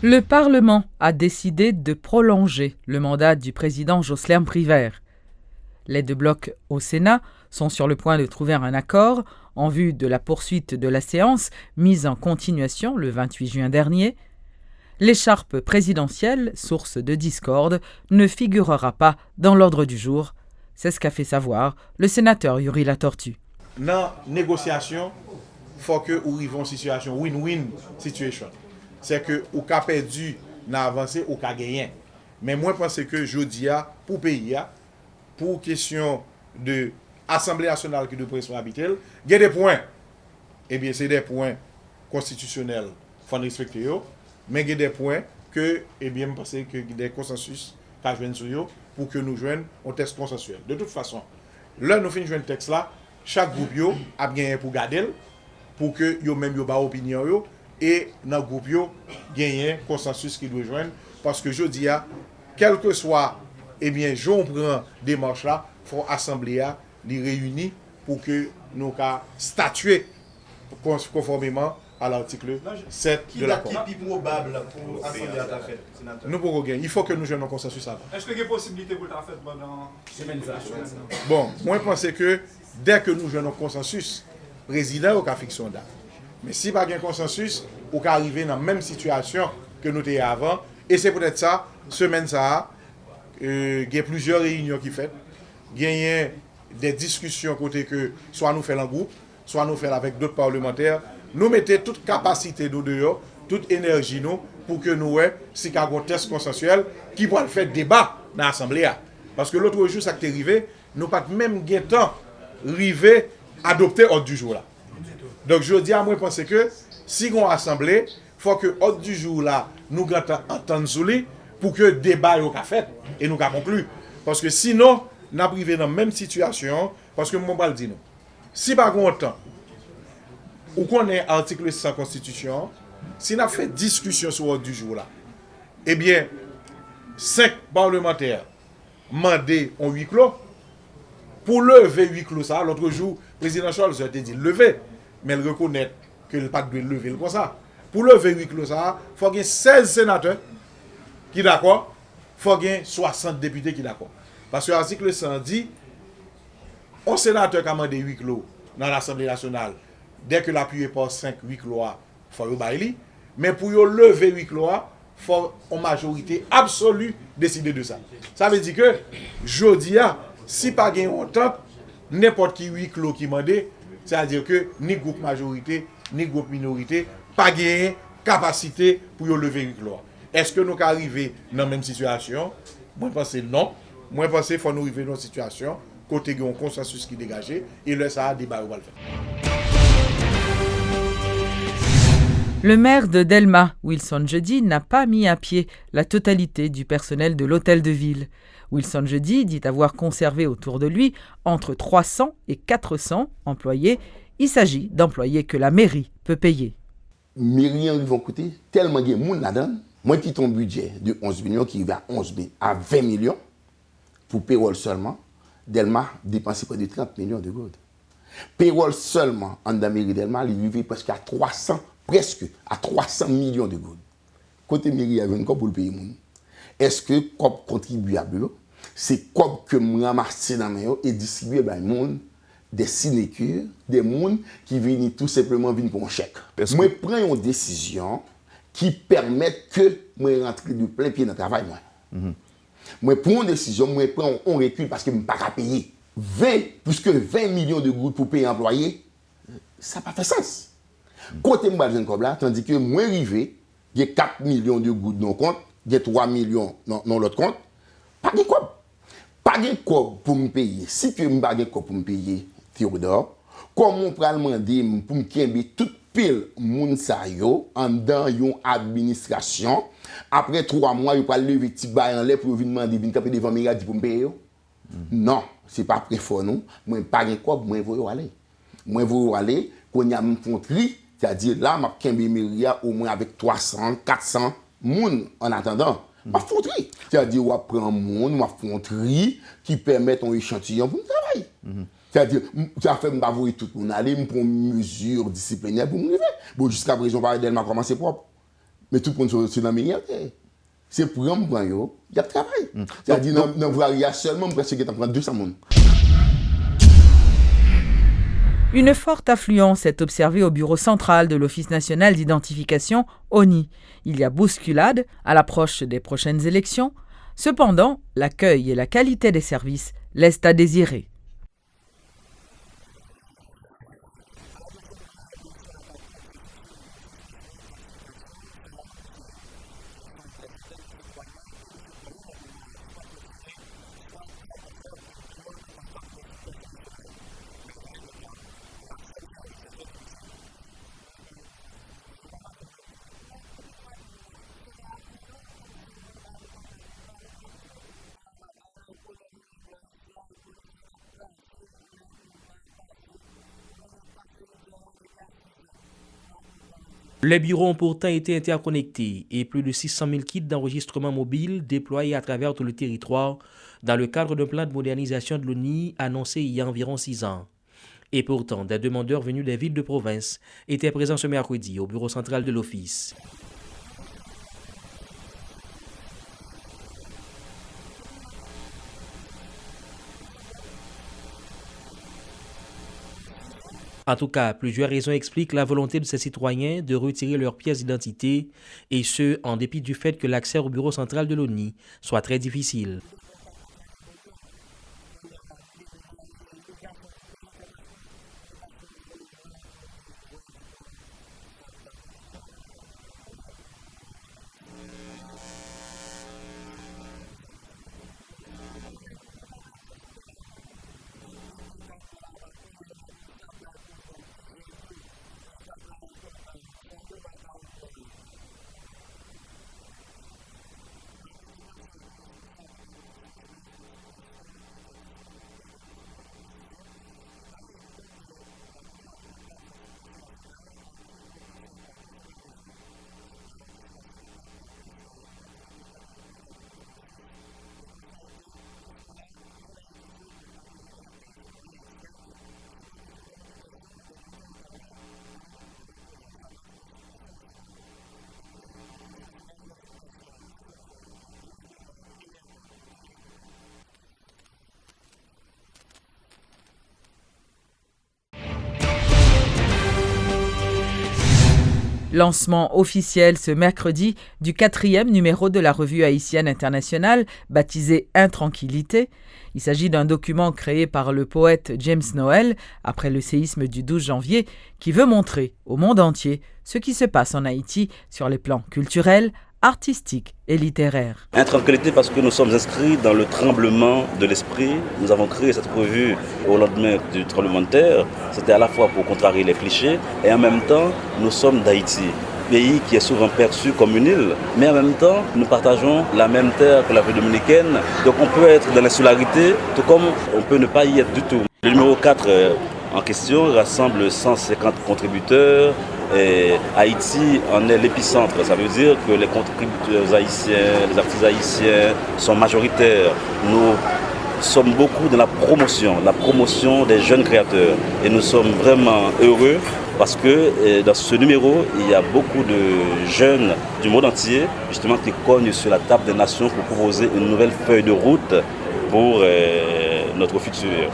Le Parlement a décidé de prolonger le mandat du président Jocelyn Privert. Les deux blocs au Sénat sont sur le point de trouver un accord en vue de la poursuite de la séance mise en continuation le 28 juin dernier. L'écharpe présidentielle, source de discorde, ne figurera pas dans l'ordre du jour. C'est ce qu'a fait savoir le sénateur Yuri Latortue. Dans la négociation, il faut que nous arrivions à une situation win-win situation. C'est que ou ka perdu dans avancé ou ka gagné. Mais moi je pense que jeudi pour pays pour question de Assemblée nationale qui de responsabilité, il y a des points. Eh bien c'est des points constitutionnels faut respecter mais il y a des points que eh bien je pense que il y a des consensus qu'a joindre sur yo pour que nous joignent un texte consensuel. De toute façon, là nous finissons joindre texte là, chaque groupe yo a gagné pour garder pour que yo même yo ba opinion yo. Et dans le groupe, il y a un consensus qui doit joindre. Parce que je dis, quel que soit, eh bien, j'en prends des marches là, il faut assembler, les réunir pour que nous puissions statuer conformément à l'article 7 de l'accord. Qui est le plus probable pour assembler à ta fête, sénateur? Nous pourrons gagner. Il faut que nous joignions un consensus avant. Est-ce qu'il y a une possibilité pour ta fête pendant semaine? Bon, moi je pense que dès que nous joignons un consensus, le président a fixé une date. Mais si pas de consensus, on peut arriver dans la même situation que nous étions avant. Et c'est peut-être ça, semaine ça, il y a plusieurs réunions qui font. Il y a des discussions côté que soit nous faisons en groupe, soit nous faisons avec d'autres parlementaires. Nous mettons toute capacité de dehors, toute énergie nous, pour que nous ayons si un test consensuel qui pourra faire débat dans l'Assemblée. Parce que l'autre jour, ça qui est arrivé, nous pas même de temps arrivé à adopter l'ordre du jour là. Donc je dis à moi, je pense que si on assemblée, il faut que l'ordre du jour là, nous entendre sur lui pour que le débat soit fait et nous conclure. Parce que sinon, nous sommes privés dans la même situation, parce que mon bal dit nous. Si par contre, ou qu'on est article 600 Constitution, si nous avons fait discussion sur l'ordre du jour là, eh bien, 5 parlementaires mandés en huis clos, pour lever huis clos ça, l'autre jour, le président Charles a dit lever. Mais elle reconnaît que le pacte doit lever comme ça. Pour lever 8 clos, il faut qu'il y ait 16 sénateurs qui sont d'accord, il faut qu'il y ait 60 députés qui sont d'accord. Parce que l'article 100 dit, un sénateur qui a demandé 8 clos dans l'Assemblée nationale, dès que l'appui est par 5, 8 clos, il faut le bailler. Mais pour lever 8 clos, il faut une majorité absolue décider de ça. Ça veut dire que, jeudi, si pas de entente, n'importe qui 8 clos qui demande, c'est-à-dire que ni groupe majorité, ni groupe minorité, pas gagné capacité pour lever une loi. Est-ce que nous arrivons dans la même situation? Moi, je pense non. Moi, je pense qu'il faut nous arriver dans une situation côté il y a un consensus qui est dégagé et là, ça a débat au faire. Le maire de Delma, Wilson Jeudi, n'a pas mis à pied la totalité du personnel de l'hôtel de ville. Wilson Jeudi dit avoir conservé autour de lui entre 300 et 400 employés. Il s'agit d'employés que la mairie peut payer. Mairie vont coûter tellement de monde là-dedans. Moi qui ton budget de 11 millions qui va à 20 millions pour payroll seulement, Delma dépense près de 30 millions de gouttes. Payroll seulement en la mairie Delma, il vivait presque à 300 millions de gouttes. Côté mairie avait une pour le payer monde. Est-ce que comme contribuable, c'est comme que je ramasse dans mes mains et distribuer par le monde des sinécures, des gens qui viennent tout simplement venir pour un chèque. Moi, je prends une décision qui permet que je rentre de plein pied dans le travail. Moi, prends une décision, moi, je prends un recul parce que je ne peux pas payer. Plus que 20 millions de gouttes pour payer un employé, ça n'a pas fait sens. Côté moi, je ne tandis que moi, arrivé, il y a 4 millions de gouttes dans le compte, il y a 3 millions dans l'autre compte, pas de quoi. Pas de quoi pour me payer. Si que je n'ai pas de quoi pour me payer, Théodore, comment on peut demander pour me payer toute pile moun sa yo en dans yon administration, après 3 mois, il peut lever petit bail en l'air pour venir demander de camper devant mes pour me payer. Non, ce n'est pas prêt pour nous. Moi, pas de quoi, moi, je veux aller. Moi, je veux aller, qu'on y a un tri, c'est-à-dire là, je vais Myria au moins avec 300, 400 moun en attendant. Je fais un tri. C'est-à-dire, je prends un moun, je fais un tri qui permet un échantillon pour me travailler. C'est-à-dire, ça fait que tout le monde aller, je prends une mesure disciplinaire pour me lever. Bon, jusqu'à présent, par exemple, je commence propre. Mais tout le monde c'est dans le meilleur. C'est pour un point, il y a travail. C'est-à-dire, dans le il y a seulement presque 200 personnes. Une forte affluence est observée au bureau central de l'Office national d'identification, ONI. Il y a bousculade à l'approche des prochaines élections. Cependant, l'accueil et la qualité des services laissent à désirer. Les bureaux ont pourtant été interconnectés et plus de 600 000 kits d'enregistrement mobile déployés à travers tout le territoire dans le cadre d'un plan de modernisation de l'ONI annoncé il y a environ 6 ans. Et pourtant, des demandeurs venus des villes de province étaient présents ce mercredi au bureau central de l'Office. En tout cas, plusieurs raisons expliquent la volonté de ces citoyens de retirer leurs pièces d'identité, et ce, en dépit du fait que l'accès au bureau central de l'ONI soit très difficile. Lancement officiel ce mercredi du 4e numéro de la revue haïtienne internationale, baptisé Intranquillité. Il s'agit d'un document créé par le poète James Noel après le séisme du 12 janvier qui veut montrer au monde entier ce qui se passe en Haïti sur les plans culturels, artistiques et littéraires. Intranquillité parce que nous sommes inscrits dans le tremblement de l'esprit. Nous avons créé cette revue au lendemain du tremblement de terre. C'était à la fois pour contrarier les clichés et en même temps, nous sommes d'Haïti, pays qui est souvent perçu comme une île, mais en même temps, nous partageons la même terre que la République dominicaine. Donc on peut être dans l'insularité, tout comme on peut ne pas y être du tout. Le numéro 4 en question rassemble 150 contributeurs. Et Haïti en est l'épicentre. Ça veut dire que les contributeurs haïtiens, les artistes haïtiens sont majoritaires. Nous sommes beaucoup dans la promotion des jeunes créateurs. Et nous sommes vraiment heureux parce que dans ce numéro, il y a beaucoup de jeunes du monde entier justement qui cognent sur la table des nations pour proposer une nouvelle feuille de route pour notre futur.